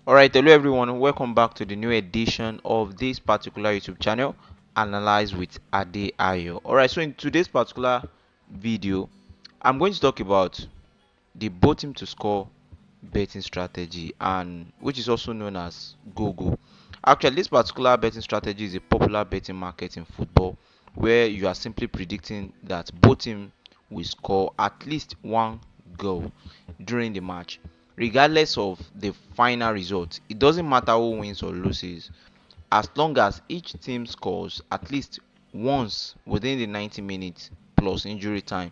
Alright, hello everyone, welcome back to the new edition of this particular YouTube channel, Analyze with Ade Ayo. Alright, so in today's particular video, I'm going to talk about the bottom to score betting strategy, and which is also known as go. Actually, this particular betting strategy is a popular betting market in football where you are simply predicting that both teams will score at least one goal during the match, regardless of the final result. It doesn't matter who wins or loses, as long as each team scores at least once within the 90 minutes plus injury time,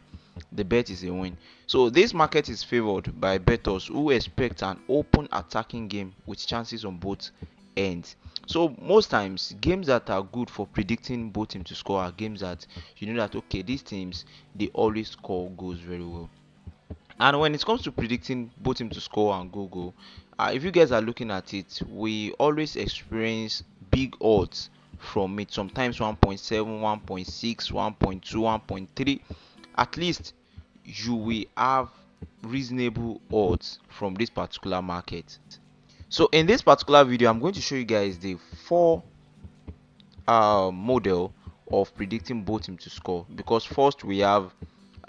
the bet is a win. So this market is favored by bettors who expect an open attacking game with chances on both ends. So most times games that are good for predicting both teams to score are games that you know that okay, these teams they always score goals very well. And when it comes to predicting both teams to score and go, if you guys are looking at it, we always experience big odds from it. Sometimes 1.7, 1.6, 1.2, 1.3. At least you will have reasonable odds from this particular market. So in this particular video, I'm going to show you guys the four model of predicting both teams to score. Because first we have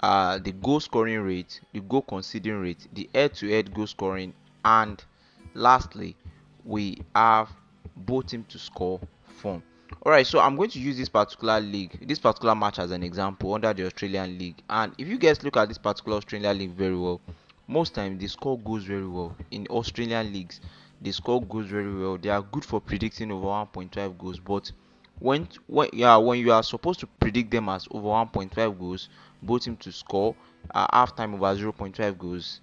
the goal scoring rate, the goal conceding rate, the head-to-head goal scoring, and lastly we have both teams to score form. Alright, so I'm going to use this particular league, this particular match as an example under the Australian League. And if you guys look at this particular Australian League very well, most times they score goals very well in Australian leagues. They score goals very well. They are good for predicting over 1.5 goals, but when you are supposed to predict them as over 1.5 goals, both team to score half time over 0.5 goals,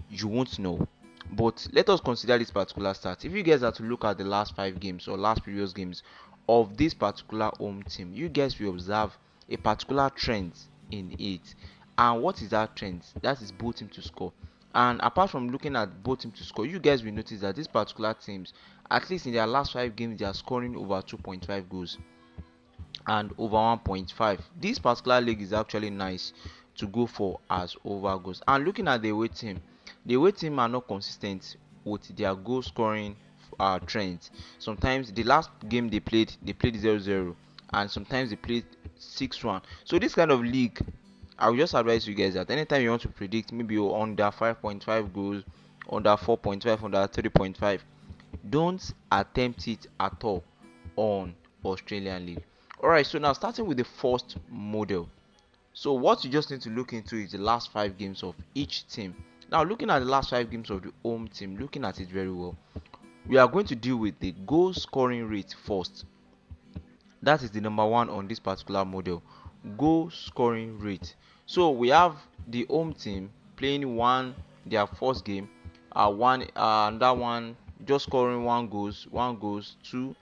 you won't know. But let us consider this particular stat. If you guys are to look at the last 5 games or last previous games of this particular home team, you guys will observe a particular trend in it. And what is that trend? That is both team to score. And apart from looking at both teams to score, you guys will notice that these particular teams, at least in their last 5 games, they are scoring over 2.5 goals and over 1.5. This particular league is actually nice to go for as over goals. And looking at the away team are not consistent with their goal scoring trends. Sometimes the last game they played 0-0, and sometimes they played 6-1. So this kind of league, I will just advise you guys that anytime you want to predict maybe you're under 5.5 goals, under 4.5, under 3.5, don't attempt it at all on Australian League. Alright, so now starting with the first model. So what you just need to look into is the last 5 games of each team. Now looking at the last 5 games of the home team, looking at it very well, we are going to deal with the goal scoring rate first. That is the number one on this particular model, goal scoring rate. So we have the home team playing their first game, that one just scoring one goes, two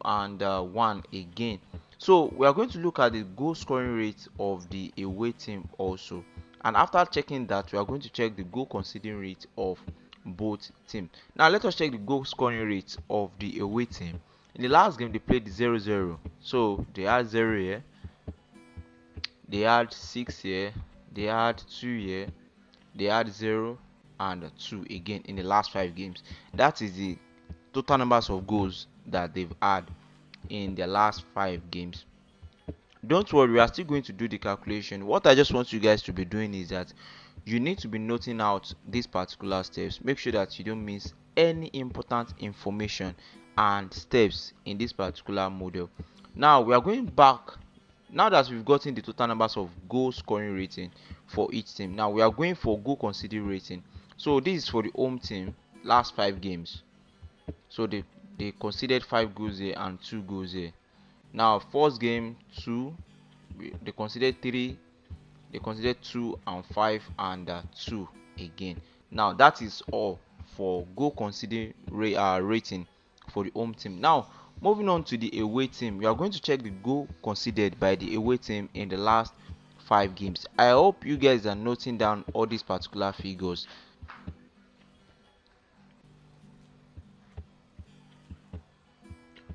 and one again. So we are going to look at the goal scoring rate of the away team also, and after checking that, we are going to check the goal conceding rate of both teams. Now let us check the goal scoring rate of the away team. In the last game they played 0-0, so they had 0 here, they had 6 here, they had 2 here, they had 0 and 2 again in the last 5 games. That is the total numbers of goals that they've had in their last 5 games. Don't worry, we are still going to do the calculation. What I just want you guys to be doing is that you need to be noting out these particular steps. Make sure that you don't miss any important information and steps in this particular model. Now we are going back. Now that we've gotten the total numbers of goal scoring rating for each team, now we are going for goal conceding rating. So this is for the home team last 5 games. So they conceded 5 goals here and 2 goals here. Now first game 2, they considered 3, they considered 2 and 5 and 2 again. Now that is all for goal conceding rating for the home team. Now moving on to the away team, we are going to check the goal conceded by the away team in the last 5 games. I hope you guys are noting down all these particular figures.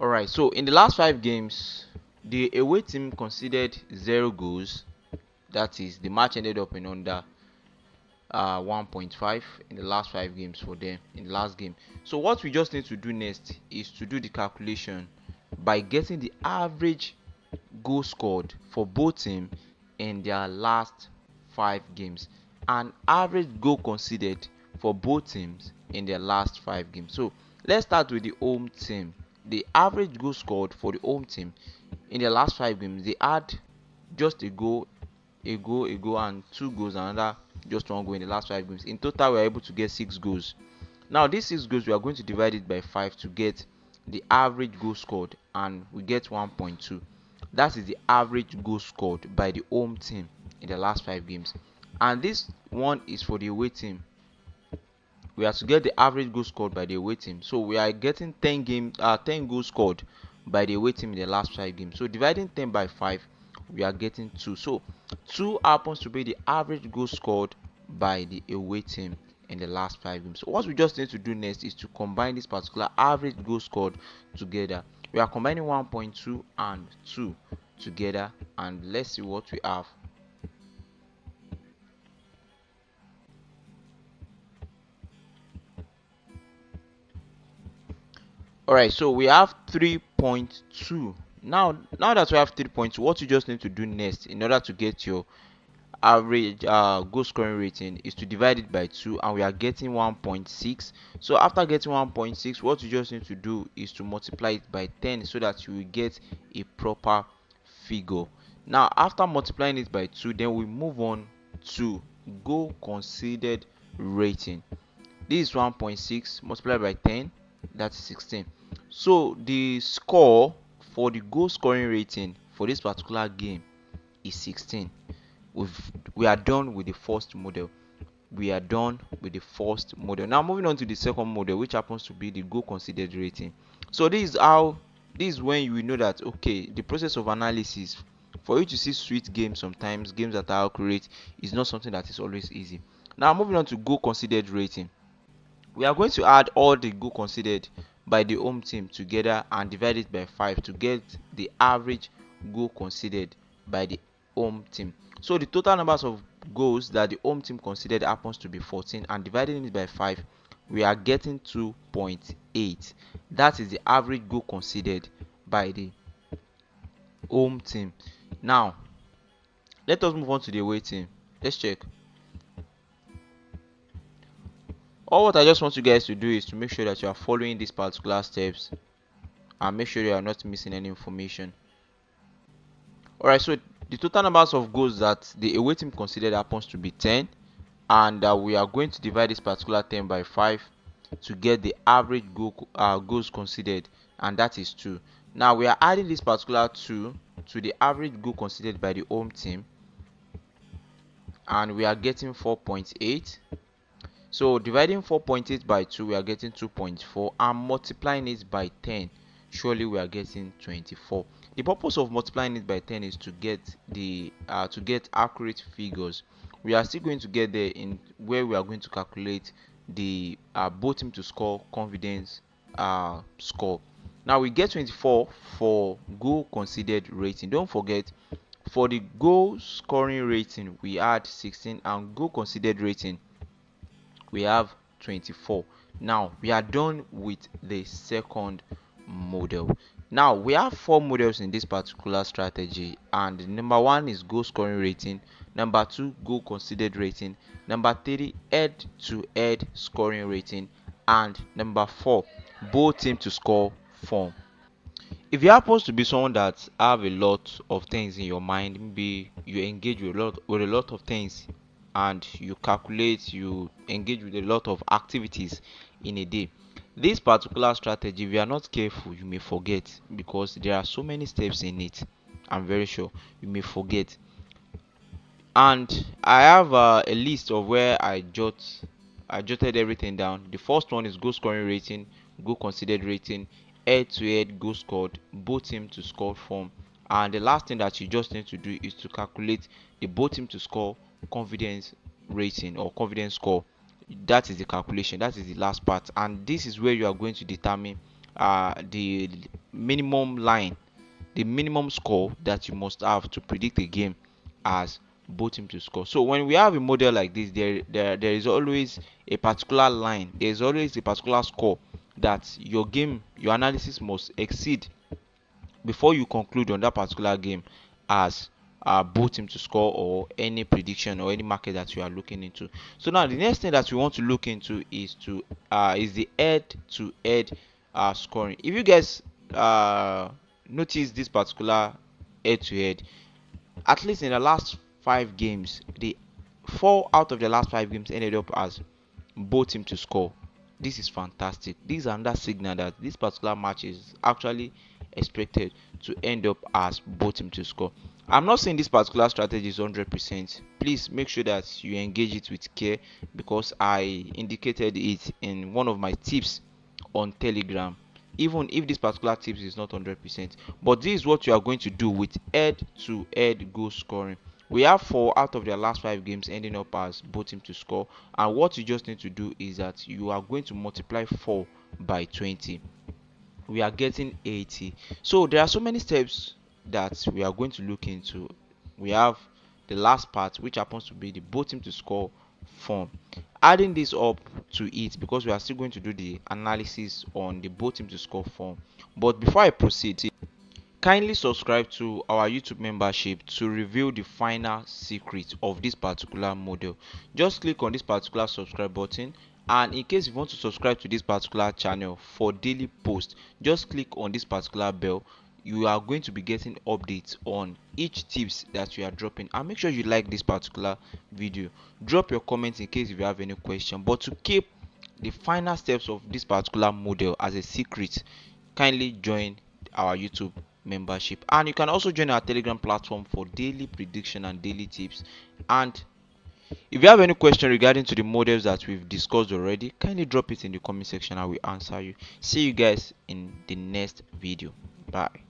Alright, so in the last 5 games, the away team conceded 0 goals. That is, the match ended up in under 1.5 in the last 5 games for them in the last game. So what we just need to do next is to do the calculation by getting the average goal scored for both teams in their last 5 games and average goal conceded for both teams in their last 5 games. So let's start with the home team. The average goal scored for the home team in the last 5 games, they had just a goal, and 2 goals, another just 1 goal in the last 5 games. In total, we are able to get 6 goals. Now, these 6 goals, we are going to divide it by 5 to get the average goal scored, and we get 1.2. That is the average goal scored by the home team in the last 5 games. And this one is for the away team. We have to get the average goal scored by the away team. So we are getting 10 goals scored by the away team in the last 5 games. So dividing 10 by 5, we are getting 2. So 2 happens to be the average goal scored by the away team in the last 5 games. So what we just need to do next is to combine this particular average goal scored together. We are combining 1.2 and 2 together, and let's see what we have. Alright, so we have 3.2. Now that we have 3.2, what you just need to do next in order to get your average goal scoring rating is to divide it by 2, and we are getting 1.6. So after getting 1.6, what you just need to do is to multiply it by 10 so that you will get a proper figure. Now after multiplying it by 2, then we move on to goal conceded rating. This is 1.6 multiplied by 10, that's 16. So the score for the goal scoring rating for this particular game is 16. We are done with the first model. We are done with the first model. Now moving on to the second model, which happens to be the goal considered rating. So this is when you will know that okay, the process of analysis for you to see sweet games, sometimes games that are accurate, is not something that is always easy. Now moving on to goal considered rating, we are going to add all the goal conceded by the home team together and divide it by 5 to get the average goal conceded by the home team. So the total numbers of goals that the home team conceded happens to be 14, and dividing it by 5, we are getting 2.8. That is the average goal conceded by the home team. Now let us move on to the away team. Let's check. All what I just want you guys to do is to make sure that you are following these particular steps and make sure you are not missing any information. Alright, so the total numbers of goals that the away team considered happens to be 10, and we are going to divide this particular 10 by 5 to get the average goals considered, and that is 2. Now we are adding this particular 2 to the average goal considered by the home team, and we are getting 4.8. So dividing 4.8 by 2, we are getting 2.4, and multiplying it by 10, surely we are getting 24. The purpose of multiplying it by 10 is to get the accurate figures. We are still going to get there in where we are going to calculate the both team to score confidence score. Now we get 24 for goal considered rating. Don't forget, for the goal scoring rating we add 16, and goal considered rating we have 24. Now we are done with the second model. Now we have 4 models in this particular strategy, and number 1 is goal scoring rating, number 2 goal considered rating, number 3 head to head scoring rating, and number 4 both team to score form. If you happen to be someone that have a lot of things in your mind, maybe you engage with a lot of things, and you calculate, you engage with a lot of activities in a day, this particular strategy, if you are not careful, you may forget, because there are so many steps in it. I'm very sure you may forget. And I have a list of where I jotted everything down. The first one is goal scoring rating, goal considered rating, head to head goal scored, both team to score form, and the last thing that you just need to do is to calculate the both team to score confidence rating or confidence score. That is the calculation, that is the last part, and this is where you are going to determine the minimum line, the minimum score that you must have to predict a game as both team to score. So when we have a model like this, there is always a particular line, there is always a particular score that your analysis must exceed before you conclude on that particular game as both team to score, or any prediction or any market that you are looking into. So now the next thing that we want to look into is the head to head scoring. If you guys notice this particular head to head, at least in the last 5 games, the 4 out of the last 5 games ended up as both team to score. This is fantastic. This is another signal that this particular match is actually expected to end up as both team to score. I'm not saying this particular strategy is 100%. Please make sure that you engage it with care, because I indicated it in one of my tips on Telegram. Even if this particular tips is not 100%, but this is what you are going to do with head to head goal scoring. We have 4 out of their last 5 games ending up as both team to score, and what you just need to do is that you are going to multiply 4 by 20. We are getting 80. So there are so many steps that we are going to look into. We have the last part, which happens to be the both team to score form. Adding this up to it, because we are still going to do the analysis on the both team to score form. But before I proceed, kindly subscribe to our YouTube membership to reveal the final secret of this particular model. Just click on this particular subscribe button, and in case you want to subscribe to this particular channel for daily posts, just click on this particular bell. You are going to be getting updates on each tips that we are dropping, and make sure you like this particular video. Drop your comments in case if you have any question. But to keep the final steps of this particular model as a secret, kindly join our YouTube membership, and you can also join our Telegram platform for daily prediction and daily tips. And if you have any question regarding to the models that we've discussed already, kindly drop it in the comment section. I will answer you. See you guys in the next video. Bye.